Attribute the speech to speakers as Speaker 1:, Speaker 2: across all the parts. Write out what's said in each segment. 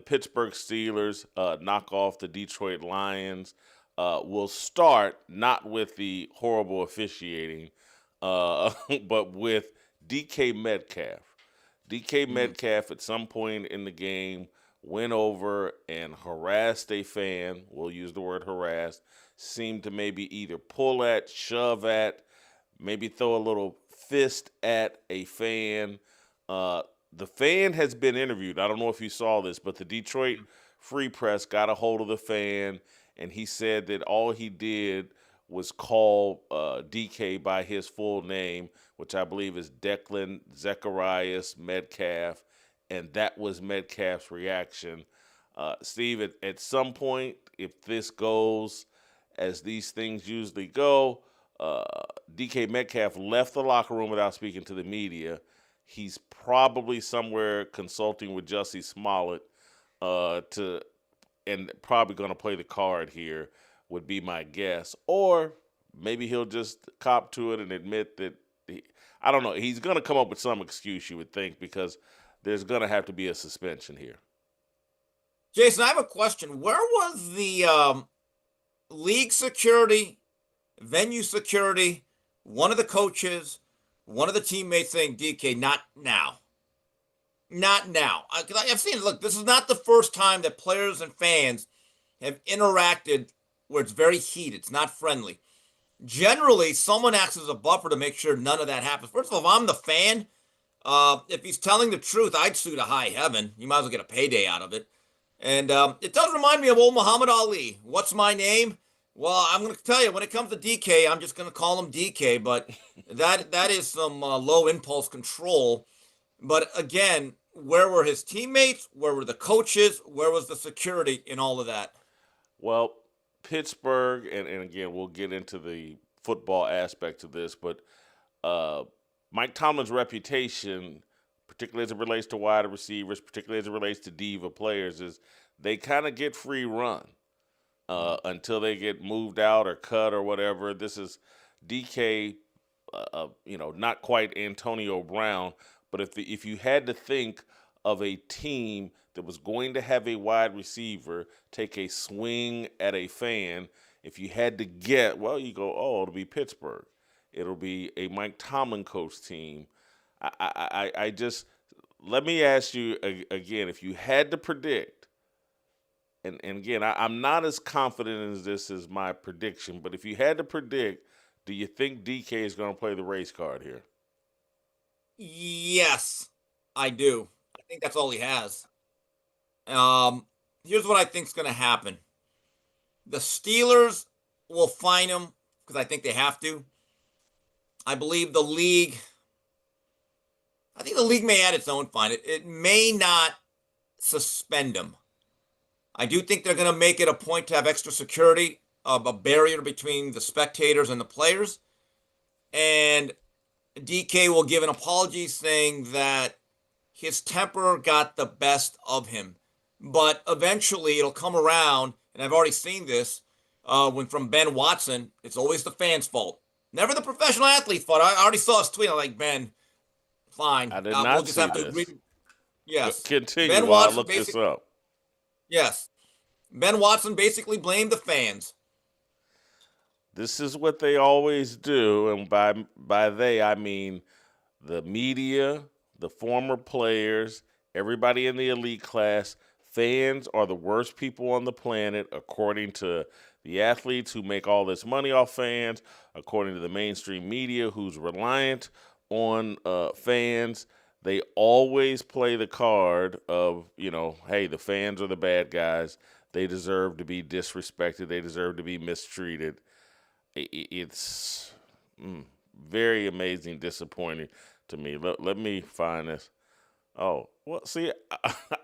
Speaker 1: Pittsburgh Steelers knock off the Detroit Lions will start not with the horrible officiating, but with DK Metcalf. DK
Speaker 2: Mhm.
Speaker 1: Metcalf at some point in the game went over and harassed a fan. We'll use the word harassed. Seemed to maybe either pull at, shove at, maybe throw a little fist at a fan. Uh, the fan has been interviewed. I don't know if you saw this, but the Detroit Free Press got a hold of the fan, and he said that all he did was call DK by his full name, which I believe is Declan Zecharias Metcalf, and that was Metcalf's reaction. Steve, at some point, if this goes as these things usually go, uh, DK Metcalf left the locker room without speaking to the media. He's probably somewhere consulting with Jussie Smollett to, and probably going to play the card here, would be my guess. Or maybe he'll just cop to it and admit that I don't know. He's going to come up with some excuse, you would think, because there's going to have to be a suspension here.
Speaker 2: Jason, I have a question. Where was the league security, venue security, one of the coaches, one of the teammates saying, DK, not now? Not now. I've seen, look, this is not the first time that players and fans have interacted where it's very heated. It's not friendly. Generally, someone acts as a buffer to make sure none of that happens. First of all, if I'm the fan, if he's telling the truth, I'd sue to high heaven. You might as well get a payday out of it. And it does remind me of old Muhammad Ali. What's my name? Well, I'm going to tell you, when it comes to DK, I'm just going to call him DK, but that is some low impulse control. But again, where were his teammates? Where were the coaches? Where was the security in all of that?
Speaker 1: Well, Pittsburgh, and again, we'll get into the football aspect of this, but uh, Mike Tomlin's reputation, particularly as it relates to wide receivers, particularly as it relates to diva players, is they kind of get free run until they get moved out or cut or whatever. This is DK, not quite Antonio Brown, but if you had to think of a team that was going to have a wide receiver take a swing at a fan, if you had to get, well, you go, oh, it'll be Pittsburgh. It'll be a Mike Tomlin coach team. I just let me ask you again, if you had to predict, and again, I'm not as confident as this as my prediction, but if you had to predict, do you think DK is going to play the race card here?
Speaker 2: Yes, I do. I think that's all he has. Um, Here's what I think is going to happen. The Steelers will fine him because I think they have to. I believe the league. I think the league may add its own fine. It may not suspend him. I do think they're going to make it a point to have extra security, a barrier between the spectators and the players. And DK will give an apology saying that his temper got the best of him. But eventually it'll come around, and I've already seen this when from Ben Watson, it's always the fans' fault. Never the professional athlete's fault. I already saw his tweet. I'm like, Ben, fine.
Speaker 1: I did
Speaker 2: We'll
Speaker 1: not
Speaker 2: just
Speaker 1: see
Speaker 2: have to agree.
Speaker 1: this.
Speaker 2: Yes.
Speaker 1: Continue
Speaker 2: Ben
Speaker 1: while I
Speaker 2: Watson
Speaker 1: look this
Speaker 2: basically,
Speaker 1: up.
Speaker 2: yes. Ben Watson basically blamed the fans.
Speaker 1: This is what they always do, and by they I mean the media, the former players, everybody in the elite class. Fans are the worst people on the planet, according to the athletes who make all this money off fans, according to the mainstream media who's reliant on fans. They always play the card of, hey, the fans are the bad guys. They deserve to be disrespected. They deserve to be mistreated. It's very amazing, disappointing to me. Let me find this. Oh, well, see,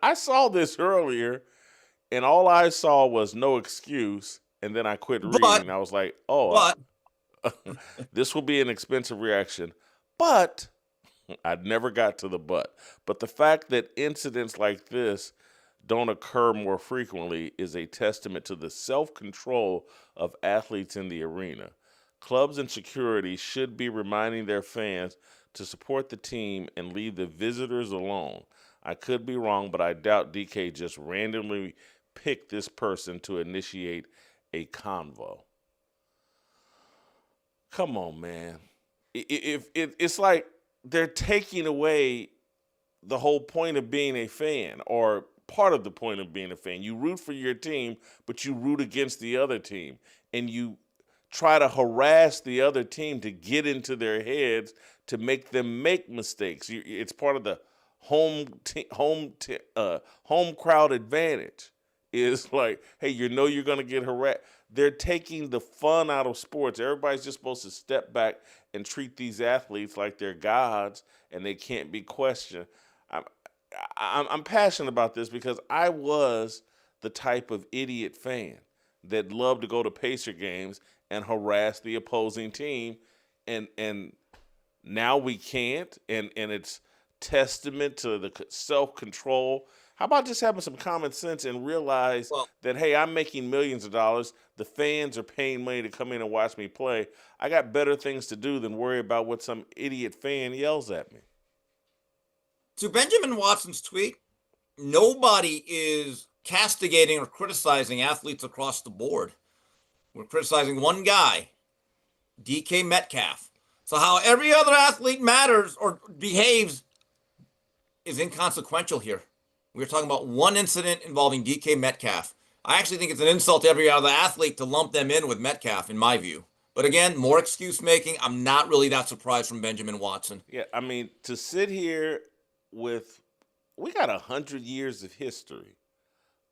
Speaker 1: I saw this earlier, and all I saw was no excuse, and then I quit
Speaker 2: But,
Speaker 1: reading. I was like, oh,
Speaker 2: but,
Speaker 1: this will be an expensive reaction. But I never got to the but. But the fact that incidents like this don't occur more frequently is a testament to the self control of athletes in the arena. Clubs and security should be reminding their fans to support the team and leave the visitors alone. I could be wrong, but I doubt DK just randomly picked this person to initiate a convo. Come on, man. If it's like they're taking away the whole point of being a fan, or part of the point of being a fan. You root for your team, but you root against the other team, and you try to harass the other team to get into their heads to make them make mistakes. It's part of the home crowd advantage. Is like, hey, you know you're gonna get harassed. They're taking the fun out of sports. Everybody's just supposed to step back and treat these athletes like they're gods and they can't be questioned. I'm, I'm passionate about this because I was the type of idiot fan that loved to go to Pacer games and harass the opposing team, and now we can't, and it's testament to the self control. How about just having some common sense and realize
Speaker 2: Well,
Speaker 1: that, hey, I'm making millions of dollars. The fans are paying money to come in and watch me play. I got better things to do than worry about what some idiot fan yells at me.
Speaker 2: to Benjamin Watson's tweet, nobody is castigating or criticizing athletes across the board. We're criticizing one guy, DK Metcalf. So how every other athlete matters or behaves is inconsequential here. We're talking about one incident involving DK Metcalf. I actually think it's an insult to every other athlete to lump them in with Metcalf, in my view. But again, more excuse making. I'm not really that surprised from Benjamin Watson.
Speaker 1: Yeah, I mean, to sit here with, we got 100 years of history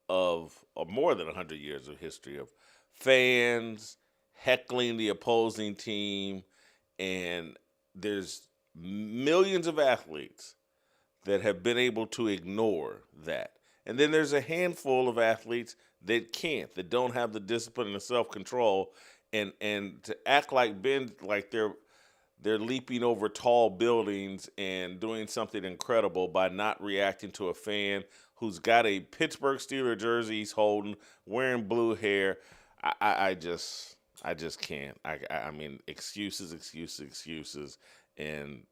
Speaker 1: or more than 100 years of history of fans heckling the opposing team, and there's millions of athletes that have been able to ignore that. And then there's a handful of athletes that can't, that don't have the discipline and the self-control, and to act like they're leaping over tall buildings and doing something incredible by not reacting to a fan who's got a Pittsburgh Steelers jersey he's holding, wearing blue hair. I just can't. I mean, excuses, and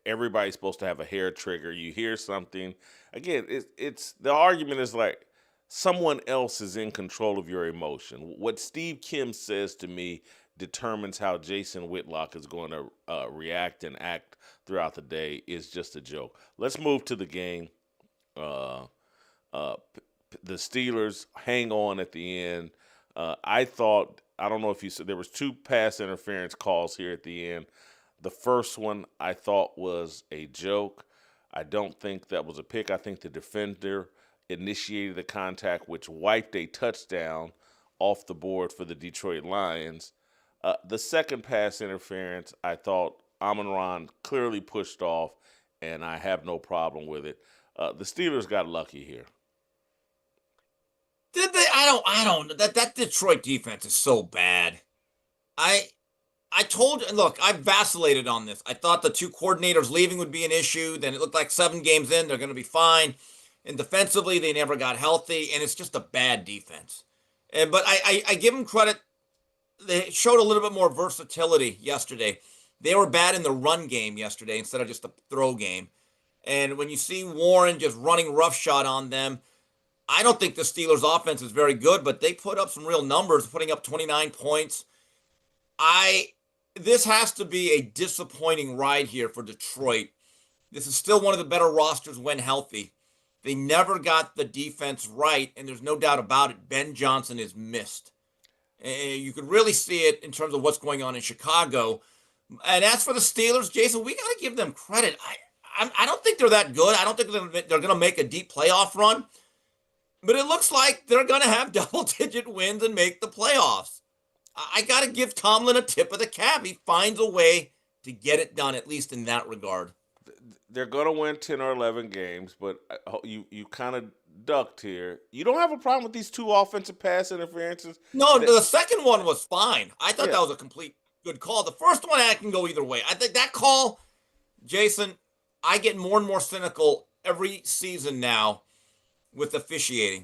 Speaker 1: everybody's supposed to have a hair trigger. You hear something, again, it's the argument is like someone else is in control of your emotion. What Steve Kim says to me determines how Jason Whitlock is going to react and act throughout the day is just a joke. Let's move to the game. The Steelers hang on at the end. I don't know if you said there was 2 pass interference calls here at the end. The first one I thought was a joke. I don't think that was a pick. I think the defender initiated the contact, which wiped a touchdown off the board for the Detroit Lions. The second pass interference, I thought Amon-Ra clearly pushed off, and I have no problem with it. The Steelers got lucky here.
Speaker 2: Did they? I don't. That Detroit defense is so bad. I told you, look, I vacillated on this. I thought the 2 coordinators leaving would be an issue. Then it looked like 7 games in, they're going to be fine. And defensively, they never got healthy, and it's just a bad defense. But I give them credit. They showed a little bit more versatility yesterday. They were bad in the run game yesterday instead of just the throw game. And when you see Warren just running roughshod on them, I don't think the Steelers' offense is very good, but they put up some real numbers, putting up 29 points. This has to be a disappointing ride here for Detroit. This is still one of the better rosters when healthy. They never got the defense right, and there's no doubt about it. Ben Johnson is missed. And you could really see it in terms of what's going on in Chicago. And as for the Steelers, Jason, we got to give them credit. I don't think they're that good. I don't think they're going to make a deep playoff run. But it looks like they're going to have double-digit wins and make the playoffs. I got to give Tomlin a tip of the cap. He finds a way to get it done, at least in that regard.
Speaker 1: They're going to win 10 or 11 games, but you kind of ducked here. You don't have a problem with these 2 offensive pass interferences?
Speaker 2: No, the second one was fine. I thought
Speaker 1: Yeah.
Speaker 2: that was a complete good call. The first one, I can go either way. I think that call, Jason, I get more and more cynical every season now with officiating.